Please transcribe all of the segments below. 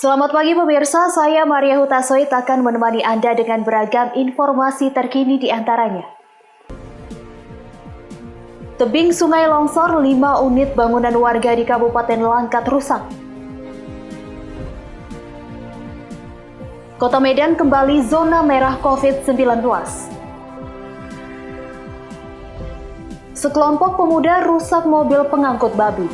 Selamat pagi pemirsa, saya Maria Hutasoit akan menemani Anda dengan beragam informasi terkini di antaranya. Tebing sungai longsor, 5 unit bangunan warga di Kabupaten Langkat rusak. Kota Medan kembali zona merah COVID-19. Sekelompok pemuda rusak mobil pengangkut babi.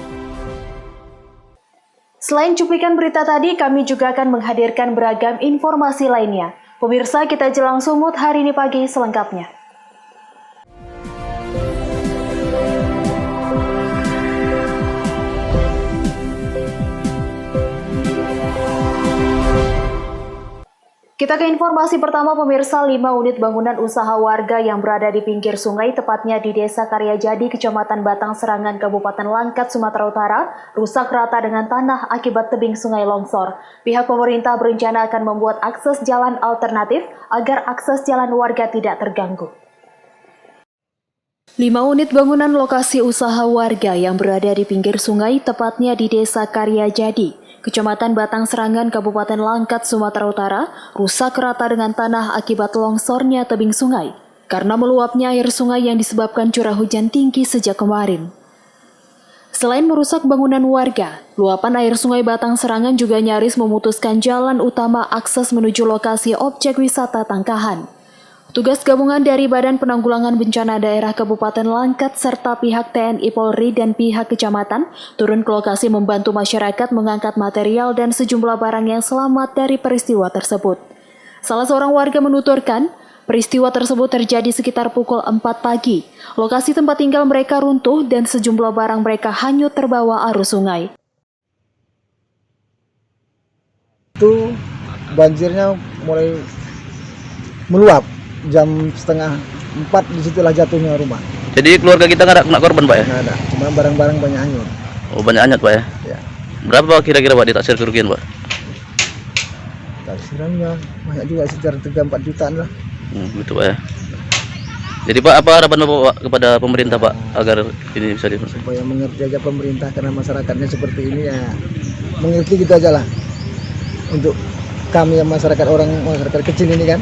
Selain cuplikan berita tadi, kami juga akan menghadirkan beragam informasi lainnya. Pemirsa, kita jelang sumut hari ini pagi selengkapnya. Kita ke informasi pertama pemirsa, 5 unit bangunan usaha warga yang berada di pinggir sungai, tepatnya di Desa Karyajadi, Kecamatan Batang Serangan, Kabupaten Langkat, Sumatera Utara, rusak rata dengan tanah akibat tebing sungai longsor. Pihak pemerintah berencana akan membuat akses jalan alternatif agar akses jalan warga tidak terganggu. 5 unit bangunan lokasi usaha warga yang berada di pinggir sungai, tepatnya di Desa Karyajadi, Kecamatan Batang Serangan, Kabupaten Langkat, Sumatera Utara, rusak rata dengan tanah akibat longsornya tebing sungai karena meluapnya air sungai yang disebabkan curah hujan tinggi sejak kemarin. Selain merusak bangunan warga, luapan air sungai Batang Serangan juga nyaris memutuskan jalan utama akses menuju lokasi objek wisata Tangkahan. Tugas gabungan dari Badan Penanggulangan Bencana Daerah Kabupaten Langkat serta pihak TNI Polri dan pihak kecamatan turun ke lokasi membantu masyarakat mengangkat material dan sejumlah barang yang selamat dari peristiwa tersebut. Salah seorang warga menuturkan, peristiwa tersebut terjadi sekitar pukul 4 pagi. Lokasi tempat tinggal mereka runtuh dan sejumlah barang mereka hanyut terbawa arus sungai. Itu banjirnya mulai meluap. Jam setengah 4 disitulah jatuhnya rumah. Jadi keluarga kita nggak ada kena korban, Pak ya? Nggak ada, cuma barang-barang banyak hanyut. Oh, banyak hanyut, Pak ya? Ya. Berapa kira-kira, Pak, ditaksir kerugian, Pak? Taksirannya banyak juga, sekitar 3-4 jutaan lah. Gitu, Pak ya. Jadi, Pak, apa harapan Bapak kepada pemerintah, Pak, agar ini bisa diselesaikan? Supaya mengerti aja pemerintah, karena masyarakatnya seperti ini ya, mengerti gitu aja lah. Untuk kami yang masyarakat kecil ini kan.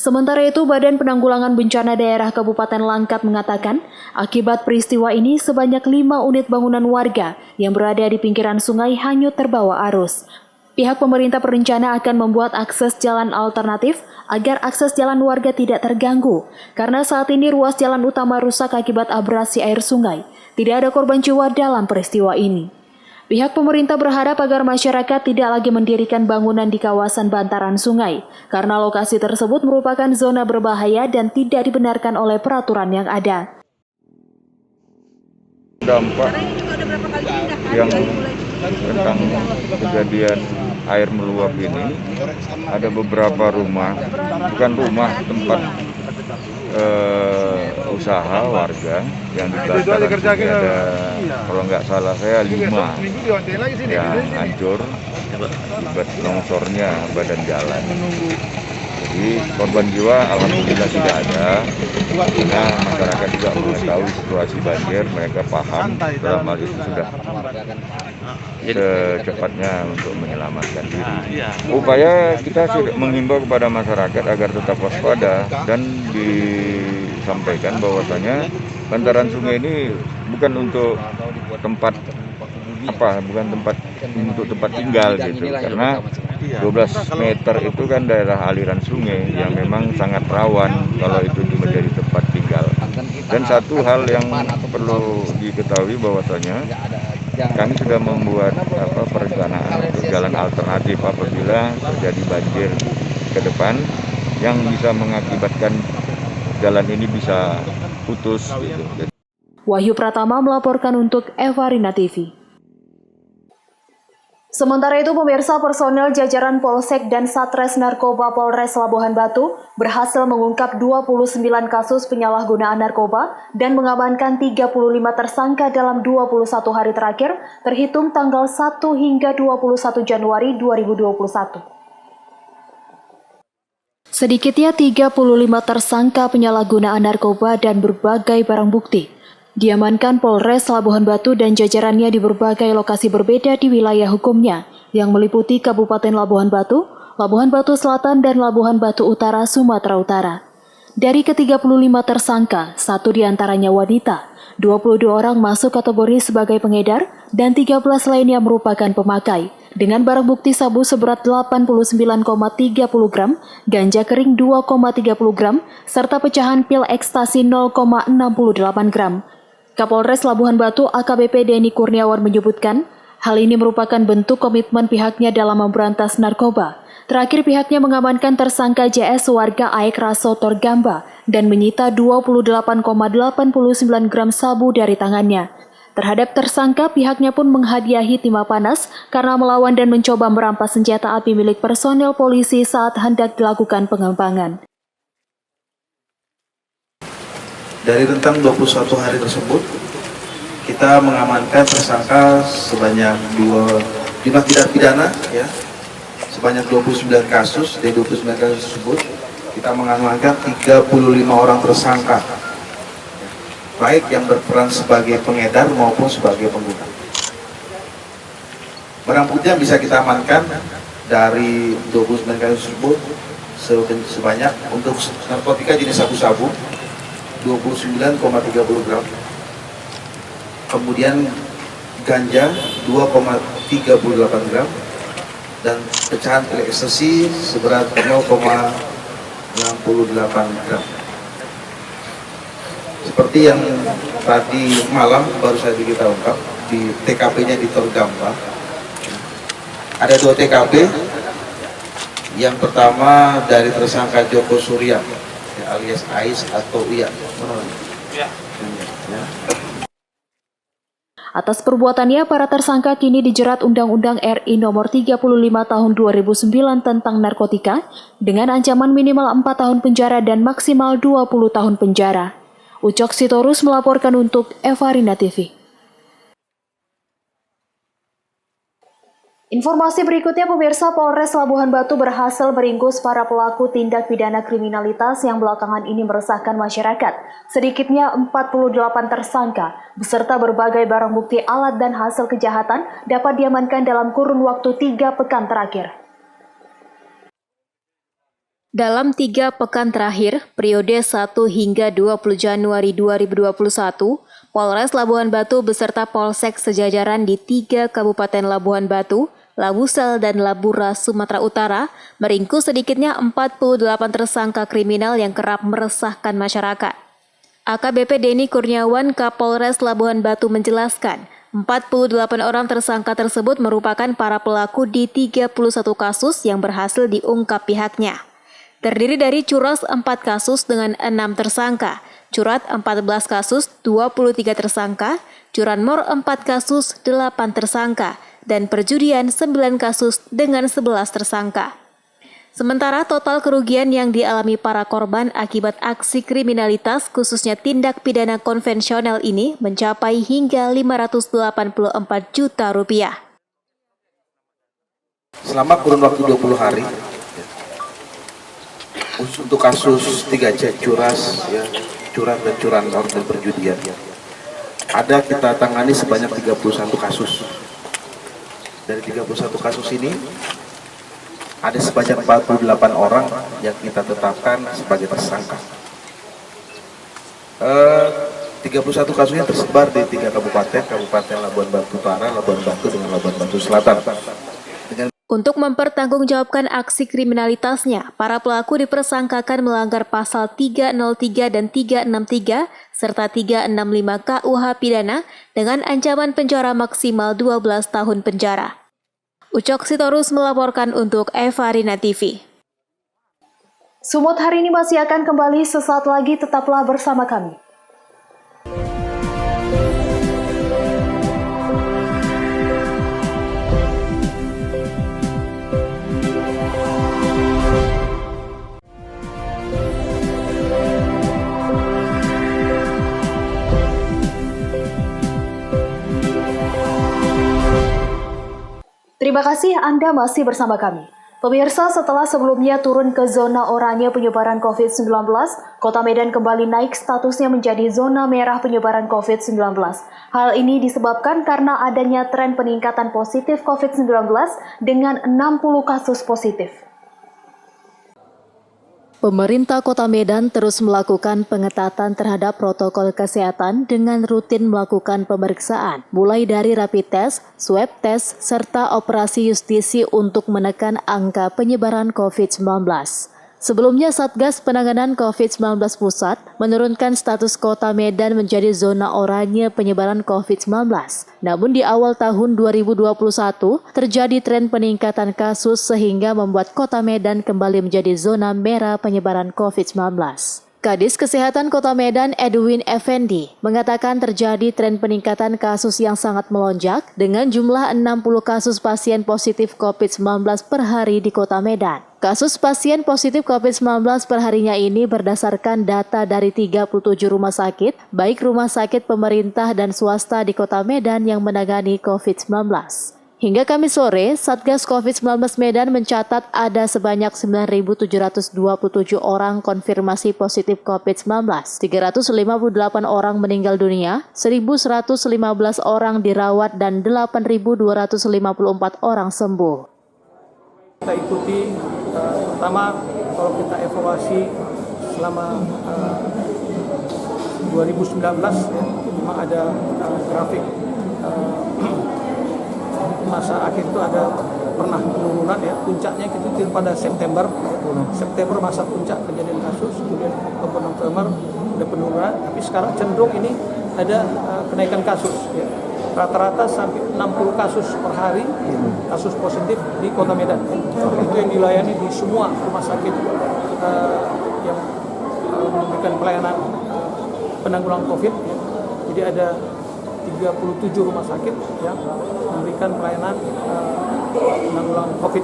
Sementara itu, Badan Penanggulangan Bencana Daerah Kabupaten Langkat mengatakan, akibat peristiwa ini sebanyak 5 unit bangunan warga yang berada di pinggiran sungai hanyut terbawa arus. Pihak pemerintah berencana akan membuat akses jalan alternatif agar akses jalan warga tidak terganggu, karena saat ini ruas jalan utama rusak akibat abrasi air sungai. Tidak ada korban jiwa dalam peristiwa ini. Pihak pemerintah berharap agar masyarakat tidak lagi mendirikan bangunan di kawasan bantaran sungai, karena lokasi tersebut merupakan zona berbahaya dan tidak dibenarkan oleh peraturan yang ada. Dampak yang tentang kejadian air meluap ini, ada beberapa rumah, bukan rumah, tempat usaha warga yang di belakang ada, kalau nggak salah saya 5 yang hancur akibat longsornya badan jalan. Jadi korban jiwa alhamdulillah tidak ada, karena masyarakat juga mengetahui situasi banjir, mereka paham dalam hal itu sudah secepatnya untuk menyelamatkan diri. Upaya kita sudah menghimbau kepada masyarakat agar tetap waspada dan disampaikan bahwasanya bantaran sungai ini bukan untuk tempat bukan tempat untuk tempat tinggal gitu, karena 12 meter itu kan daerah aliran sungai yang memang sangat rawan kalau itu menjadi tempat tinggal. Dan satu hal yang perlu diketahui bahwasanya kami sudah membuat perencanaan jalan alternatif apabila terjadi banjir ke depan yang bisa mengakibatkan jalan ini bisa putus gitu. Wahyu Pratama melaporkan untuk Evarina TV. Sementara itu, pemirsa, personel jajaran Polsek dan Satres Narkoba Polres Labuhan Batu berhasil mengungkap 29 kasus penyalahgunaan narkoba dan mengamankan 35 tersangka dalam 21 hari terakhir, terhitung tanggal 1 hingga 21 Januari 2021. Sedikitnya 35 tersangka penyalahgunaan narkoba dan berbagai barang bukti diamankan Polres Labuhan Batu dan jajarannya di berbagai lokasi berbeda di wilayah hukumnya, yang meliputi Kabupaten Labuhan Batu Selatan, dan Labuhan Batu Utara, Sumatera Utara. Dari ke-35 tersangka, 1 diantaranya wanita, 22 orang masuk kategori sebagai pengedar, dan 13 lainnya merupakan pemakai, dengan barang bukti sabu seberat 89,30 gram, ganja kering 2,30 gram, serta pecahan pil ekstasi 0,68 gram. Kapolres Labuhan Batu AKBP Denny Kurniawan menyebutkan, hal ini merupakan bentuk komitmen pihaknya dalam memberantas narkoba. Terakhir pihaknya mengamankan tersangka JS warga Aek Raso Torgamba dan menyita 28,89 gram sabu dari tangannya. Terhadap tersangka, pihaknya pun menghadiahi timah panas karena melawan dan mencoba merampas senjata api milik personel polisi saat hendak dilakukan pengembangan. Dari rentang 21 hari tersebut, kita mengamankan tersangka sebanyak 2 jumlah tindak pidana, ya, sebanyak 29 kasus. Dari 29 kasus tersebut, kita mengamankan 35 orang tersangka, baik yang berperan sebagai pengedar maupun sebagai pengguna. Barang bukti yang bisa kita amankan dari 29 kasus tersebut sebanyak untuk narkotika jenis sabu-sabu 29,30 gram, kemudian ganja 2,38 gram, dan pecahan pil ekstasi seberat 0,68 gram. Seperti yang tadi malam baru saja kita ungkap, di TKP-nya di Torgamba ada 2 TKP. Yang pertama dari tersangka Joko Surya alias Ais atau Uya. Atas perbuatannya, para tersangka kini dijerat Undang-Undang RI Nomor 35 Tahun 2009 tentang narkotika dengan ancaman minimal 4 tahun penjara dan maksimal 20 tahun penjara. Ucok Sitorus melaporkan untuk Evarina TV. Informasi berikutnya, pemirsa, Polres Labuhan Batu berhasil meringkus para pelaku tindak pidana kriminalitas yang belakangan ini meresahkan masyarakat. Sedikitnya 48 tersangka beserta berbagai barang bukti alat dan hasil kejahatan dapat diamankan dalam kurun waktu 3 pekan terakhir. Dalam 3 pekan terakhir, periode 1 hingga 20 Januari 2021, Polres Labuhan Batu beserta Polsek sejajaran di 3 Kabupaten Labuhan Batu, Labusel, dan Labura, Sumatera Utara, meringkus sedikitnya 48 tersangka kriminal yang kerap meresahkan masyarakat. AKBP Denny Kurniawan, Kapolres Labuhan Batu menjelaskan, 48 orang tersangka tersebut merupakan para pelaku di 31 kasus yang berhasil diungkap pihaknya. Terdiri dari curas 4 kasus dengan 6 tersangka, curat 14 kasus 23 tersangka, curanmor 4 kasus 8 tersangka, dan perjudian 9 kasus dengan 11 tersangka. Sementara total kerugian yang dialami para korban akibat aksi kriminalitas khususnya tindak pidana konvensional ini mencapai hingga 584 juta rupiah. Selama kurun waktu 20 hari, untuk kasus 3C, curas, ya, curang dan curanmor dan perjudian, ada kita tangani sebanyak 31 kasus. Dari 31 kasus ini, ada sebanyak 48 orang yang kita tetapkan sebagai tersangka. 31 kasusnya tersebar di 3 kabupaten Labuhan Batu Utara, Labuhan Batu, dengan Labuhan Batu Selatan. Untuk mempertanggungjawabkan aksi kriminalitasnya, para pelaku dipersangkakan melanggar pasal 303 dan 363 serta 365 KUH pidana dengan ancaman penjara maksimal 12 tahun penjara. Ucok Sitorus melaporkan untuk Evarina TV. Sumut hari ini masih akan kembali sesaat lagi, tetaplah bersama kami. Terima kasih Anda masih bersama kami. Pemirsa, setelah sebelumnya turun ke zona oranye penyebaran COVID-19, Kota Medan kembali naik statusnya menjadi zona merah penyebaran COVID-19. Hal ini disebabkan karena adanya tren peningkatan positif COVID-19 dengan 60 kasus positif. Pemerintah Kota Medan terus melakukan pengetatan terhadap protokol kesehatan dengan rutin melakukan pemeriksaan, mulai dari rapid test, swab test, serta operasi justisi untuk menekan angka penyebaran COVID-19. Sebelumnya, Satgas Penanganan COVID-19 Pusat menurunkan status Kota Medan menjadi zona oranye penyebaran COVID-19. Namun di awal tahun 2021, terjadi tren peningkatan kasus sehingga membuat Kota Medan kembali menjadi zona merah penyebaran COVID-19. Kadis Kesehatan Kota Medan Edwin Effendi mengatakan terjadi tren peningkatan kasus yang sangat melonjak dengan jumlah 60 kasus pasien positif COVID-19 per hari di Kota Medan. Kasus pasien positif COVID-19 perharinya ini berdasarkan data dari 37 rumah sakit, baik rumah sakit pemerintah dan swasta di Kota Medan yang menangani COVID-19. Hingga Kamis sore, Satgas COVID-19 Medan mencatat ada sebanyak 9.727 orang konfirmasi positif COVID-19, 358 orang meninggal dunia, 1.115 orang dirawat, dan 8.254 orang sembuh. Kita ikuti, pertama kalau kita evaluasi selama 2019, ya, memang ada grafik masa akhir itu ada pernah penurunan, ya, puncaknya itu pada September masa puncak kejadian kasus, kemudian Oktober ada penurunan, tapi sekarang cenderung ini ada kenaikan kasus, ya. Rata-rata sampai 60 kasus per hari kasus positif di Kota Medan. Itu yang dilayani di semua rumah sakit yang memberikan pelayanan penanggulangan COVID, ya. Jadi ada 37 rumah sakit yang memberikan pelayanan penanggulangan COVID.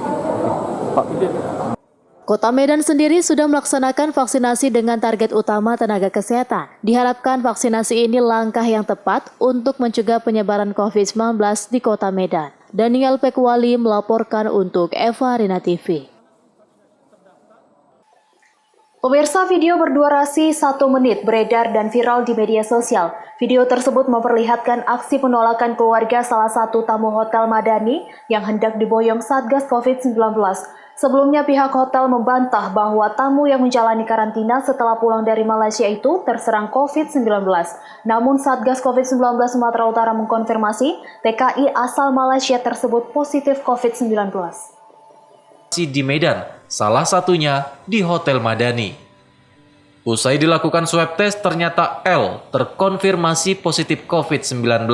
Kota Medan sendiri sudah melaksanakan vaksinasi dengan target utama tenaga kesehatan. Diharapkan vaksinasi ini langkah yang tepat untuk mencegah penyebaran COVID-19 di Kota Medan. Daniel Pekwali melaporkan untuk Eva Rina TV. Pemirsa, video berdurasi 1 menit beredar dan viral di media sosial. Video tersebut memperlihatkan aksi penolakan keluarga salah satu tamu Hotel Madani yang hendak diboyong Satgas COVID-19. Sebelumnya pihak hotel membantah bahwa tamu yang menjalani karantina setelah pulang dari Malaysia itu terserang COVID-19. Namun Satgas COVID-19 Sumatera Utara mengkonfirmasi TKI asal Malaysia tersebut positif COVID-19. Di Medan, salah satunya di Hotel Madani. Usai dilakukan swab test, ternyata L terkonfirmasi positif COVID-19.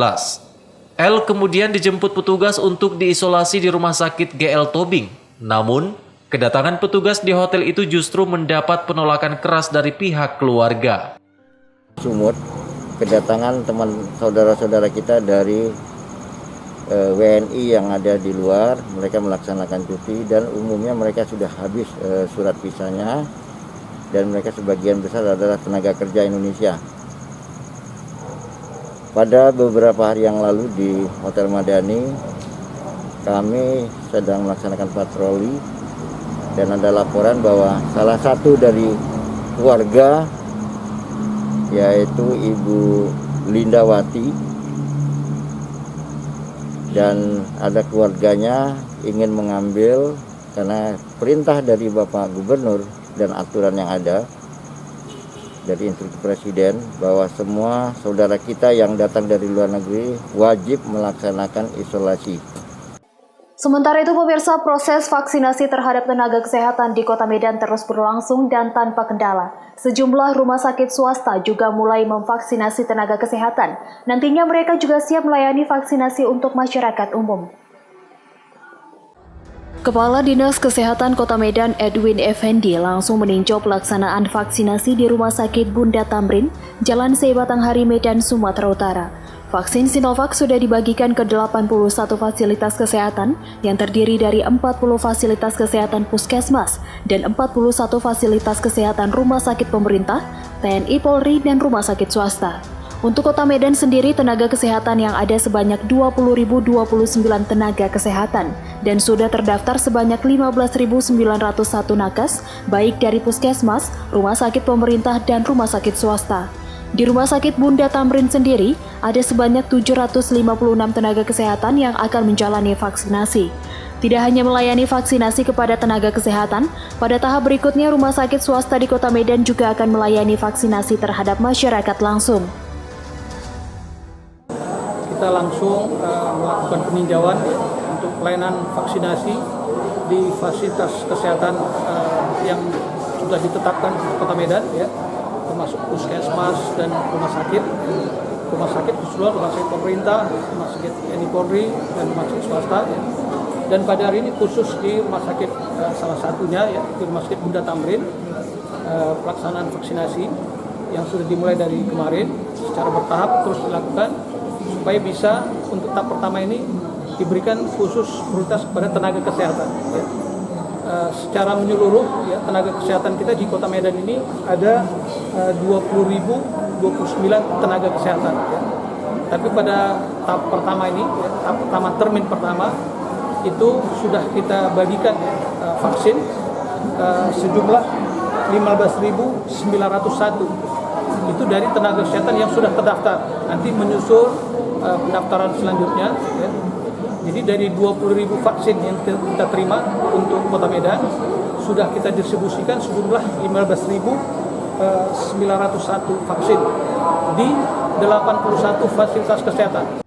L kemudian dijemput petugas untuk diisolasi di Rumah Sakit GL Tobing. Namun, kedatangan petugas di hotel itu justru mendapat penolakan keras dari pihak keluarga. Sumut, kedatangan teman saudara-saudara kita dari WNI yang ada di luar, mereka melaksanakan cuti dan umumnya mereka sudah habis surat visanya dan mereka sebagian besar adalah tenaga kerja Indonesia. Pada beberapa hari yang lalu di Hotel Madani, kami sedang melaksanakan patroli dan ada laporan bahwa salah satu dari keluarga, yaitu Ibu Lindawati, dan ada keluarganya ingin mengambil karena perintah dari Bapak Gubernur dan aturan yang ada dari instruksi Presiden bahwa semua saudara kita yang datang dari luar negeri wajib melaksanakan isolasi. Sementara itu, pemirsa, proses vaksinasi terhadap tenaga kesehatan di Kota Medan terus berlangsung dan tanpa kendala. Sejumlah rumah sakit swasta juga mulai memvaksinasi tenaga kesehatan. Nantinya mereka juga siap melayani vaksinasi untuk masyarakat umum. Kepala Dinas Kesehatan Kota Medan Edwin Effendi langsung meninjau pelaksanaan vaksinasi di Rumah Sakit Bunda Tamrin, Jalan C. Batanghari, Medan, Sumatera Utara. Vaksin Sinovac sudah dibagikan ke 81 fasilitas kesehatan yang terdiri dari 40 fasilitas kesehatan puskesmas dan 41 fasilitas kesehatan rumah sakit pemerintah, TNI Polri, dan rumah sakit swasta. Untuk Kota Medan sendiri, tenaga kesehatan yang ada sebanyak 20.029 tenaga kesehatan dan sudah terdaftar sebanyak 15.901 nakes, baik dari puskesmas, rumah sakit pemerintah, dan rumah sakit swasta. Di Rumah Sakit Bunda Tamrin sendiri, ada sebanyak 756 tenaga kesehatan yang akan menjalani vaksinasi. Tidak hanya melayani vaksinasi kepada tenaga kesehatan, pada tahap berikutnya rumah sakit swasta di Kota Medan juga akan melayani vaksinasi terhadap masyarakat langsung. Kita langsung melakukan peninjauan untuk pelayanan vaksinasi di fasilitas kesehatan yang sudah ditetapkan di Kota Medan, ya, termasuk puskesmas dan rumah sakit keseluruhan, rumah sakit pemerintah, rumah sakit TNI Polri, dan rumah sakit swasta. Ya. Dan pada hari ini khusus di rumah sakit salah satunya, ya, di Rumah Sakit Bunda Tamrin, pelaksanaan vaksinasi yang sudah dimulai dari kemarin secara bertahap terus dilakukan supaya bisa untuk tahap pertama ini diberikan khusus prioritas kepada tenaga kesehatan. Ya. Secara menyeluruh, ya, tenaga kesehatan kita di Kota Medan ini ada 20.029 tenaga kesehatan. Ya. Tapi pada tahap pertama ini, ya, tahap pertama termin pertama itu sudah kita bagikan, ya, vaksin sejumlah 15.901. Itu dari tenaga kesehatan yang sudah terdaftar. Nanti menyusul pendaftaran selanjutnya, ya. Jadi dari 20.000 vaksin yang kita terima untuk Kota Medan sudah kita distribusikan sejumlah 15.901 vaksin di 81 fasilitas kesehatan.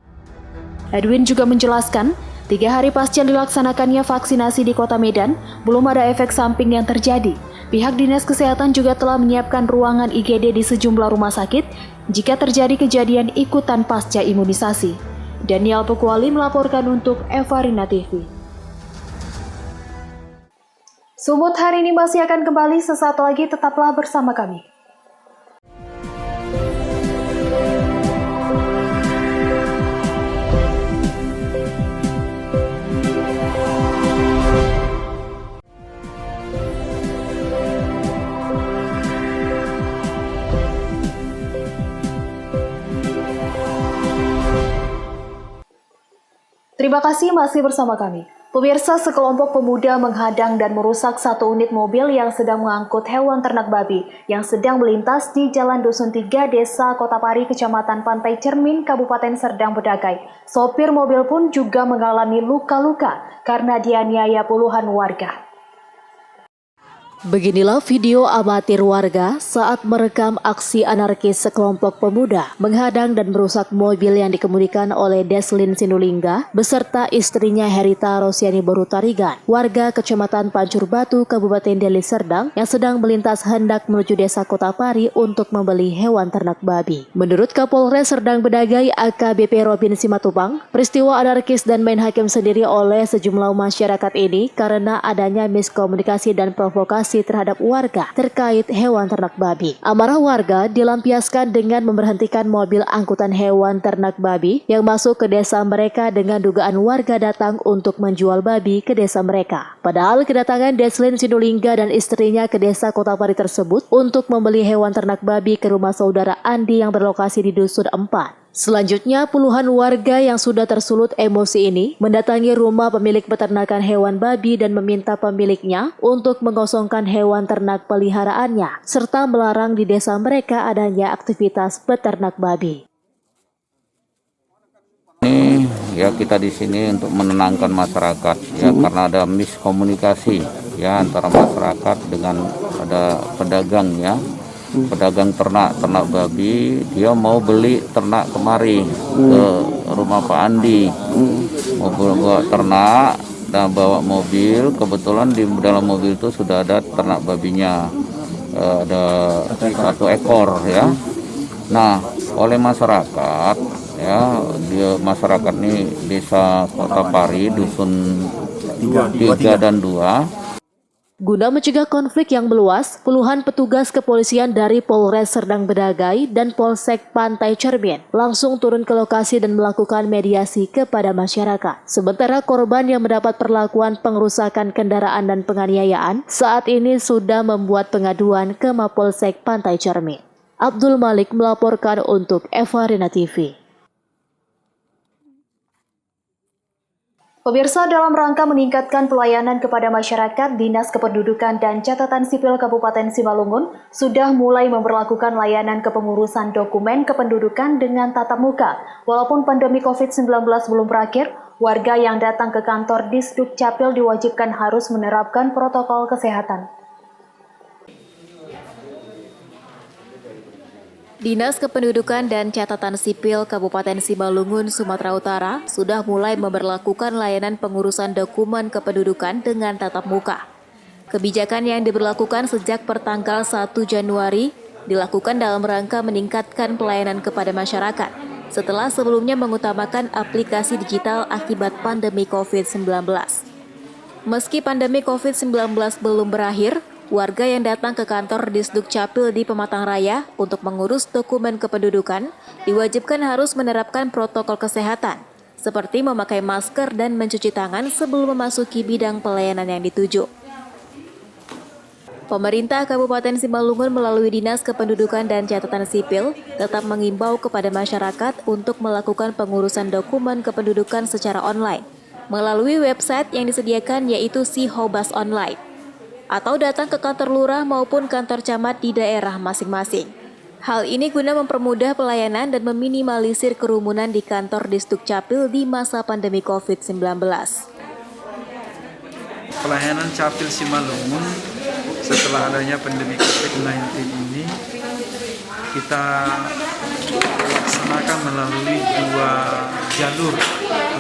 Edwin juga menjelaskan, 3 hari pasca dilaksanakannya vaksinasi di Kota Medan, belum ada efek samping yang terjadi. Pihak Dinas Kesehatan juga telah menyiapkan ruangan IGD di sejumlah rumah sakit jika terjadi kejadian ikutan pasca imunisasi. Daniel Pekwali melaporkan untuk Evarina TV. Sumut hari ini masih akan kembali sesaat lagi, tetaplah bersama kami. Terima kasih masih bersama kami. Pemirsa, sekelompok pemuda menghadang dan merusak satu unit mobil yang sedang mengangkut hewan ternak babi yang sedang melintas di Jalan Dusun 3, Desa Kota Pari, Kecamatan Pantai Cermin, Kabupaten Serdang Bedagai. Sopir mobil pun juga mengalami luka-luka karena dianiaya puluhan warga. Beginilah video amatir warga saat merekam aksi anarkis sekelompok pemuda menghadang dan merusak mobil yang dikemudikan oleh Deslin Sinulingga beserta istrinya Herita Rosiani Borutarigan, warga Kecamatan Pancur Batu, Kabupaten Deli Serdang yang sedang melintas hendak menuju Desa Kota Pari untuk membeli hewan ternak babi. Menurut Kapolres Serdang Bedagai AKBP Robin Simatupang, peristiwa anarkis dan main hakim sendiri oleh sejumlah masyarakat ini karena adanya miskomunikasi dan provokasi terhadap warga terkait hewan ternak babi. Amarah warga dilampiaskan dengan memberhentikan mobil angkutan hewan ternak babi yang masuk ke desa mereka dengan dugaan warga datang untuk menjual babi ke desa mereka. Padahal kedatangan Deslin Sinulingga dan istrinya ke Desa Kota Pari tersebut untuk membeli hewan ternak babi ke rumah saudara Andi yang berlokasi di Dusun 4. Selanjutnya, puluhan warga yang sudah tersulut emosi ini mendatangi rumah pemilik peternakan hewan babi dan meminta pemiliknya untuk mengosongkan hewan ternak peliharaannya, serta melarang di desa mereka adanya aktivitas peternak babi. Ini ya kita di sini untuk menenangkan masyarakat ya karena ada miskomunikasi ya antara masyarakat dengan ada pedagang ya. Pedagang ternak babi, dia mau beli ternak kemari ke rumah Pak Andi, mau bawa ternak dan bawa mobil. Kebetulan di dalam mobil itu sudah ada ternak babinya, ada 1 ekor ya. Nah, oleh masyarakat ya, masyarakat ini Desa Kota Pari, Dusun 3 dan 2. Guna mencegah konflik yang meluas, puluhan petugas kepolisian dari Polres Serdang Bedagai dan Polsek Pantai Cermin langsung turun ke lokasi dan melakukan mediasi kepada masyarakat. Sementara korban yang mendapat perlakuan pengerusakan kendaraan dan penganiayaan saat ini sudah membuat pengaduan ke Mapolsek Pantai Cermin. Abdul Malik melaporkan untuk Evarina TV. Pemirsa, dalam rangka meningkatkan pelayanan kepada masyarakat, Dinas Kependudukan dan Catatan Sipil Kabupaten Simalungun sudah mulai memberlakukan layanan kepengurusan dokumen kependudukan dengan tatap muka. Walaupun pandemi COVID-19 belum berakhir, warga yang datang ke kantor Disduk Capil diwajibkan harus menerapkan protokol kesehatan. Dinas Kependudukan dan Catatan Sipil Kabupaten Simalungun, Sumatera Utara sudah mulai memberlakukan layanan pengurusan dokumen kependudukan dengan tatap muka. Kebijakan yang diberlakukan sejak pertanggal 1 Januari dilakukan dalam rangka meningkatkan pelayanan kepada masyarakat setelah sebelumnya mengutamakan aplikasi digital akibat pandemi COVID-19. Meski pandemi COVID-19 belum berakhir, warga yang datang ke kantor Disduk Capil di Pematang Raya untuk mengurus dokumen kependudukan diwajibkan harus menerapkan protokol kesehatan, seperti memakai masker dan mencuci tangan sebelum memasuki bidang pelayanan yang dituju. Pemerintah Kabupaten Simalungun melalui Dinas Kependudukan dan Catatan Sipil tetap mengimbau kepada masyarakat untuk melakukan pengurusan dokumen kependudukan secara online melalui website yang disediakan, yaitu Sihobas Online, atau datang ke kantor lurah maupun kantor camat di daerah masing-masing. Hal ini guna mempermudah pelayanan dan meminimalisir kerumunan di kantor Disduk Capil di masa pandemi COVID-19. Pelayanan Capil Simalungun setelah adanya pandemi COVID-19 ini kita laksanakan melalui 2 jalur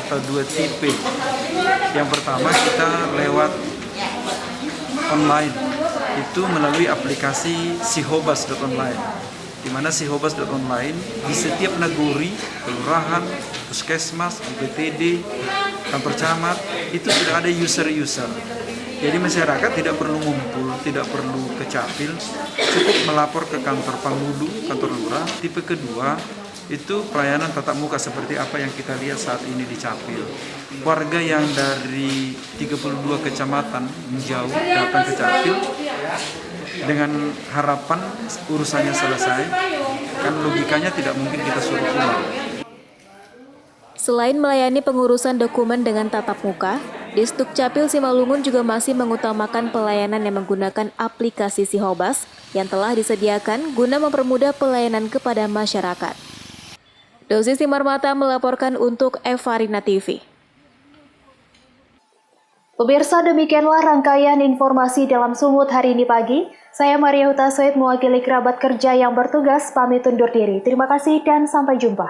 atau 2 tipe. Yang pertama kita lewat online, itu melalui aplikasi Sihobas.online, di mana Sihobas.online di setiap naguri, kelurahan, puskesmas, UPTD, kantor camat itu sudah ada user-user. Jadi masyarakat tidak perlu ngumpul, tidak perlu ke Capil, cukup melapor ke kantor Panghulu, kantor lurah. Tipe kedua itu pelayanan tatap muka seperti apa yang kita lihat saat ini di Capil. Warga yang dari 32 kecamatan menjauh datang ke Capil dengan harapan urusannya selesai, kan logikanya tidak mungkin kita suruh pulang. Selain melayani pengurusan dokumen dengan tatap muka, Disduk Capil Simalungun juga masih mengutamakan pelayanan yang menggunakan aplikasi Sihobas yang telah disediakan guna mempermudah pelayanan kepada masyarakat. Dosis Simarmata melaporkan untuk Evarina TV. Pemirsa, demikianlah rangkaian informasi dalam Sumut hari ini pagi. Saya Maria Huta Soed mewakili kerabat kerja yang bertugas pamit undur diri. Terima kasih dan sampai jumpa.